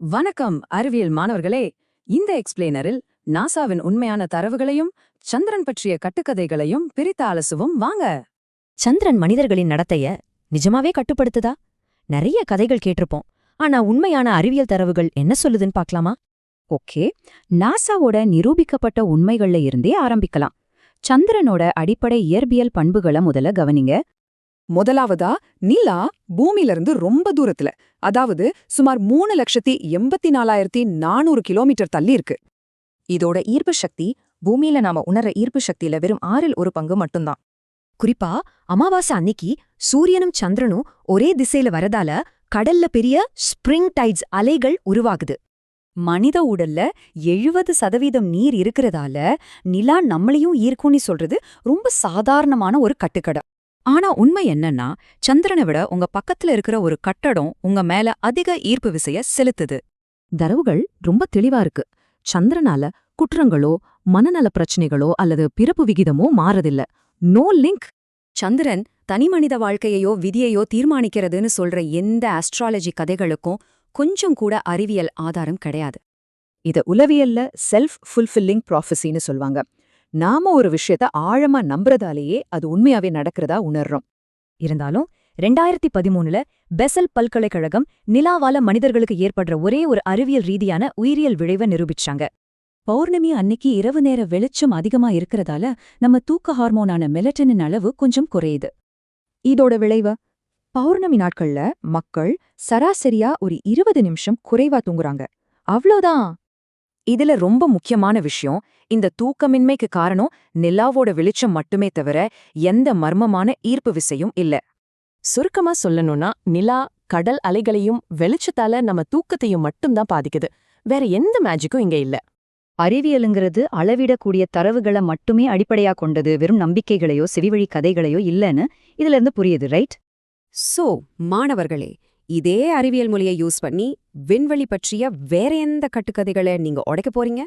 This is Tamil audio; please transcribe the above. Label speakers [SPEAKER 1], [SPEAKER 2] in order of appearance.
[SPEAKER 1] வணக்கம் அறிவியல் மாணவர்களே. இந்த எக்ஸ்பிளேனரில் நாசாவின் உண்மையான தரவுகளையும் சந்திரன் பற்றிய கட்டுக்கதைகளையும் பிரித்து அலசுவோம் வாங்க.
[SPEAKER 2] சந்திரன் மனிதர்களின் நடத்தைய நிஜமாவே கட்டுப்படுத்துதா? நிறைய கதைகள் கேட்டிருப்போம். ஆனா உண்மையான அறிவியல் தரவுகள் என்ன சொல்லுதுன்னு பார்க்கலாமா?
[SPEAKER 3] ஓகே, நாசாவோட நிரூபிக்கப்பட்ட உண்மைகள்ல இருந்தே ஆரம்பிக்கலாம். சந்திரனோட அடிப்படை இயற்பியல் பண்புகளை முதல்ல கவனிங்க.
[SPEAKER 4] முதலாவதா, நிலா பூமியில இருந்து ரொம்ப தூரத்துல, அதாவது சுமார் 3,84,400 கிலோமீட்டர் தள்ளி இருக்கு.
[SPEAKER 5] இதோட ஈர்ப்பு சக்தி பூமியில நாம உணர்ற ஈர்ப்பு சக்தியில வெறும் 1/6 மட்டும்தான்.
[SPEAKER 2] குறிப்பா அமாவாசை அன்னிக்கு சூரியனும் சந்திரனும் ஒரே திசையில வரதால கடல்ல பெரிய ஸ்ப்ரிங் டைட்ஸ் அலைகள் உருவாகுது.
[SPEAKER 3] மனித உடல்ல 70% நீர் இருக்கிறதால நிலா நம்மளையும் ஈர்க்கும்னு சொல்றது ரொம்ப சாதாரணமான ஒரு கட்டுக்கடை. ஆனா உண்மை என்னன்னா, சந்திரனை விட உங்க பக்கத்துல இருக்கிற ஒரு கட்டடம் உங்க மேல அதிக ஈர்ப்பு விசைய செலுத்துது. தரவுகள் ரொம்ப தெளிவா இருக்கு. சந்திரனால குற்றங்களோ மனநல பிரச்சனைகளோ அல்லது பிறப்பு விகிதமோ மாறதில்ல. No link.
[SPEAKER 2] சந்திரன் தனிமனித வாழ்க்கையையோ விதியையோ தீர்மானிக்கிறதுன்னு சொல்ற எந்த ஆஸ்ட்ராலஜி கதைகளுக்கும் கொஞ்சம் கூட அறிவியல் ஆதாரம் கிடையாது.
[SPEAKER 4] இத உளவியல்ல செல்ஃப் ஃபுல்ஃபில்லிங் ப்ராஃபஸின்னு சொல்வாங்க. நாம ஒரு விஷயத்த ஆழமா நம்புறதாலேயே அது உண்மையாவே நடக்கிறதா உணர்றோம்.
[SPEAKER 2] இருந்தாலும் 2013ல பெசல் பல்கலைக்கழகம் நிலாவால மனிதர்களுக்கு ஏற்படுற ஒரே ஒரு அறிவியல் ரீதியான உயிரியல் விளைவை நிரூபிச்சாங்க.
[SPEAKER 3] பௌர்ணமி அன்னிக்கு இரவு நேர வெளிச்சம் அதிகமா இருக்கிறதால நம்ம தூக்க ஹார்மோனான மெலட்டனின் அளவு கொஞ்சம் குறையுது. இதோட விளைவு, பௌர்ணமி நாட்கள்ல மக்கள் சராசரியா ஒரு 20 நிமிஷம் குறைவா தூங்குறாங்க. அவ்வளோதான்.
[SPEAKER 1] இதுல ரொம்ப முக்கியமான விஷயம், இந்த தூக்கமின்மைக்கு காரணம் நிலாவோட வெளிச்சம் மட்டுமே தவிர எந்த மர்மமான ஈர்ப்பு விசையும் இல்ல.
[SPEAKER 6] சுருக்கமா சொல்லணும்னா, நிலா கடல் அலைகளையும் வெளிச்சத்தால நம்ம தூக்கத்தையும் மட்டும்தான் பாதிக்குது. வேற எந்த மேஜிக்கும் இங்க இல்ல.
[SPEAKER 3] அறிவியலுங்கிறது அளவிடக்கூடிய தரவுகளை மட்டுமே அடிப்படையா கொண்டது, வெறும் நம்பிக்கைகளையோ செவிவழி கதைகளையோ இல்லைன்னு இதுல இருந்து புரியுது, ரைட்?
[SPEAKER 5] சோ மாணவர்களே, இதே அறிவியல் மொழியை யூஸ் பண்ணி விண்வெளி பற்றிய வேற எந்த கட்டுக்கதைகளை நீங்க உடைக்க போறீங்க?